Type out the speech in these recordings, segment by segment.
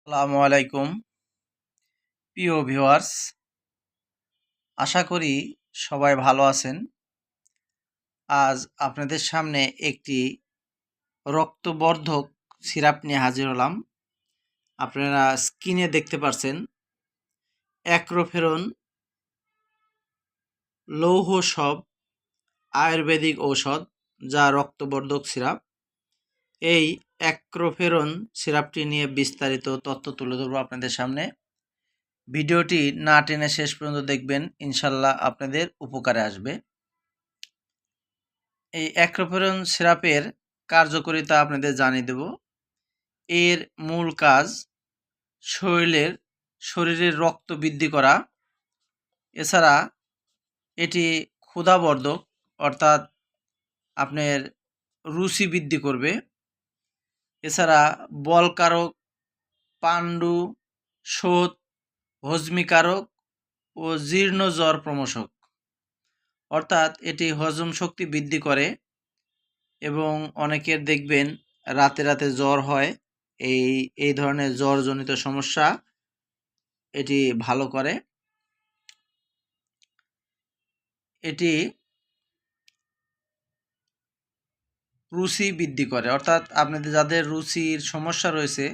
আসসালামু আলাইকুম প্রিয় ভিউয়ার্স, আশা করি সবাই ভালো আছেন। আজ আপনাদের সামনে একটি রক্তবর্ধক সিরাপ নিয়ে হাজির হলাম। আপনারা স্ক্রিনে দেখতে পাচ্ছেন অ্যাক্রোফেরন লৌহ সব আয়ুর্বেদিক ঔষধ, যা রক্তবর্ধক সিরাপ। এই অ্যাক্রোফেরন সিরাপটি নিয়ে বিস্তারিত তথ্য তুলে ধরবো আপনাদের সামনে। ভিডিওটি না টেনে শেষ পর্যন্ত দেখবেন, ইনশাল্লাহ আপনাদের উপকারে আসবে। এই অ্যাক্রোফেরন সিরাপের কার্যকারিতা আপনাদের জানিয়ে দেব। এর মূল কাজ শরীরের রক্ত বৃদ্ধি করা। এছাড়া এটি ক্ষুধাবর্ধক, অর্থাৎ আপনার রুচি বৃদ্ধি করবে। এছাড়া বলকারক, পাণ্ডু, শোথ, হজমিকারক ও জীর্ণ জ্বর প্রমোশক, অর্থাৎ এটি হজম শক্তি বৃদ্ধি করে এবং অনেকের দেখবেন রাতে রাতে জ্বর হয়। এই ধরনের জ্বরজনিত সমস্যা এটি ভালো করে। এটি রুচি বৃদ্ধি করে, অর্থাৎ আপনাদের যাদের রুচির সমস্যা রয়েছে,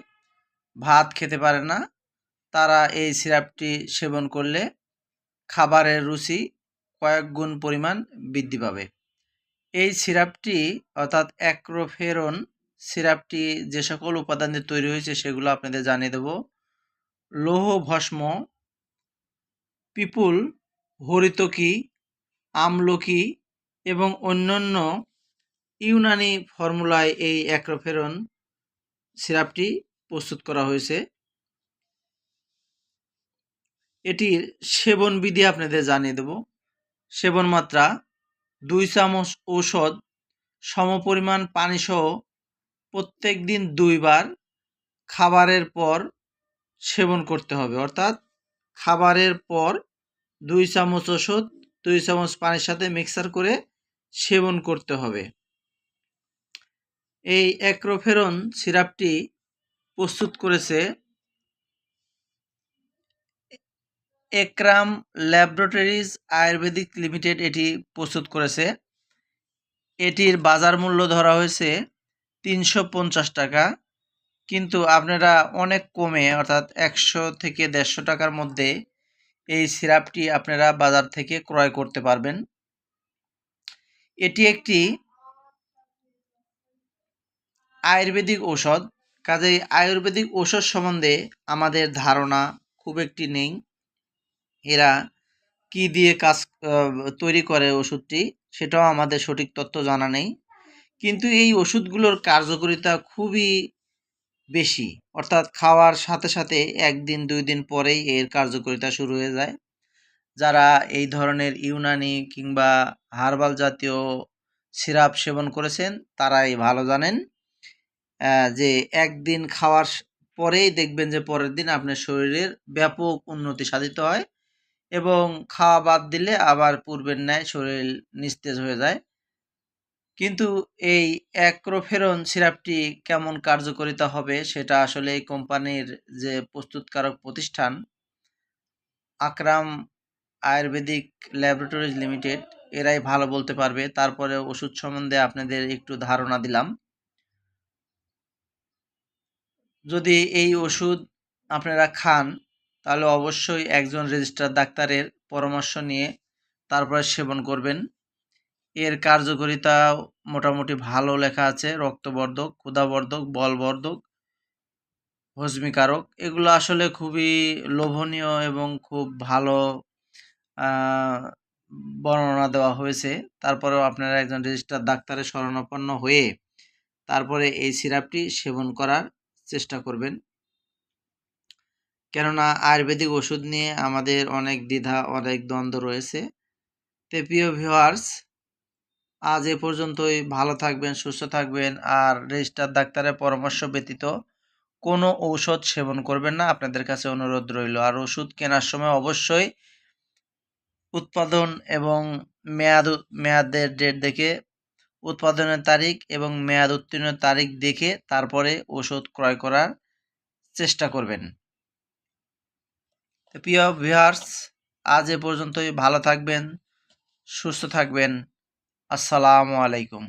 ভাত খেতে পারে না, তারা এই সিরাপটি সেবন করলে খাবারের রুচি কয়েক গুণ পরিমাণ বৃদ্ধি পাবে। এই সিরাপটি অর্থাৎ অ্যাক্রোফেরন সিরাপটি যে সকল উপাদান দিয়ে তৈরি হয়েছে সেগুলো আপনাদের জানিয়ে দেব। লৌহ ভস্ম, পিপুল, হরিতকি, আমলকি এবং অন্যান্য ইউনানি ফর্মুলায় এই অ্যাক্রোফেরন সিরাপটি প্রস্তুত করা হয়েছে। এটির সেবন বিধি আপনাদের জানিয়ে দেব। সেবন মাত্রা 2 চামচ ঔষধ সমপরিমাণ পানিসহ প্রত্যেক দিন 2 বার খাবারের পর সেবন করতে হবে। অর্থাৎ খাবারের পর 2 চামচ ওষুধ 2 চামচ পানির সাথে মিক্সার করে সেবন করতে হবে। এই অ্যাক্রোফেরন সিরাপটি প্রস্তুত করেছে একরাম ল্যাবরেটরিজ আয়ুর্বেদিক লিমিটেড। এটি প্রস্তুত করেছে। এটির বাজার মূল্য ধরা হয়েছে 350 টাকা, কিন্তু আপনারা অনেক কমে, অর্থাৎ 100 থেকে 150 টাকার মধ্যে এই সিরাপটি আপনারা বাজার থেকে ক্রয় করতে পারবেন। এটি একটি আয়ুর্বেদিক ঔষধ, কাজেই আয়ুর্বেদিক ঔষধ সম্বন্ধে আমাদের ধারণা খুব একটি নেই। এরা কি দিয়ে কাজ তৈরি করে ওষুধটি, সেটাও আমাদের সঠিক তথ্য জানা নেই। কিন্তু এই ওষুধগুলোর কার্যকারিতা খুবই বেশি, অর্থাৎ খাওয়ার সাথে সাথে 1 দিন 2 দিন পরেই এর কার্যকারিতা শুরু হয়ে যায়। যারা এই ধরনের ইউনানি কিংবা হার্বাল জাতীয় সিরাপ সেবন করেছেন তারাই ভালো জানেন যে 1 দিন খাওয়ার পরেই দেখবেন যে পরের দিন আপনার শরীরের ব্যাপক উন্নতি সাধিত হয় এবং খাওয়া বাদ দিলে আবার পূর্বের ন্যায় শরীর নিস্তেজ হয়ে যায়। কিন্তু এই অ্যাক্রোফেরন সিরাপটি কেমন কার্যকারিতা হবে সেটা আসলে এই কোম্পানির যে প্রস্তুতকারক প্রতিষ্ঠান আকরাম আয়ুর্বেদিক ল্যাবরেটরিজ লিমিটেড, এরাই ভালো বলতে পারবে। তারপরে ওষুধ সম্বন্ধে আপনাদের একটু ধারণা দিলাম। যদি এই ওষুধ আপনারা খান তাহলে অবশ্যই একজন রেজিস্টার্ড ডাক্তারের পরামর্শ নিয়ে তারপরে সেবন করবেন। এর কার্যকারিতা মোটামুটি ভালো লেখা আছে। রক্তবর্ধক, ক্ষুধাবর্ধক, বলবর্ধক, হজমিকারক, এগুলো আসলে খুবই লোভনীয় এবং খুব ভালো বর্ণনা দেওয়া হয়েছে। তারপরেও আপনারা একজন রেজিস্টার্ড ডাক্তারের শরণাপন্ন হয়ে তারপরে এই সিরাপটি সেবন করার চেষ্টা করবেন। কেননা আয়ুর্বেদিক ওষুধ নিয়ে আমাদের অনেক দ্বিধা, অনেক দ্বন্দ্ব রয়েছে। তো প্রিয় ভিউয়ার্স, আজ এ পর্যন্তই। ভালো থাকবেন, সুস্থ থাকবেন, আর রেজিস্টার্ড ডাক্তারের পরামর্শ ব্যতীত কোনো ঔষধ সেবন করবেন না, আপনাদের কাছে অনুরোধ রইল। আর ওষুধ কেনার সময় অবশ্যই উৎপাদন এবং মেয়াদের ডেট দেখে, উৎপাদনের তারিখ এবং মেয়াদ উত্তীর্ণের তারিখ দেখে তারপরে ওষুধ ক্রয় করার চেষ্টা করবেন। তো প্রিয় ভিউয়ার্স, আজ এ পর্যন্তই। ভালো থাকবেন, সুস্থ থাকবেন। আসসালামু আলাইকুম।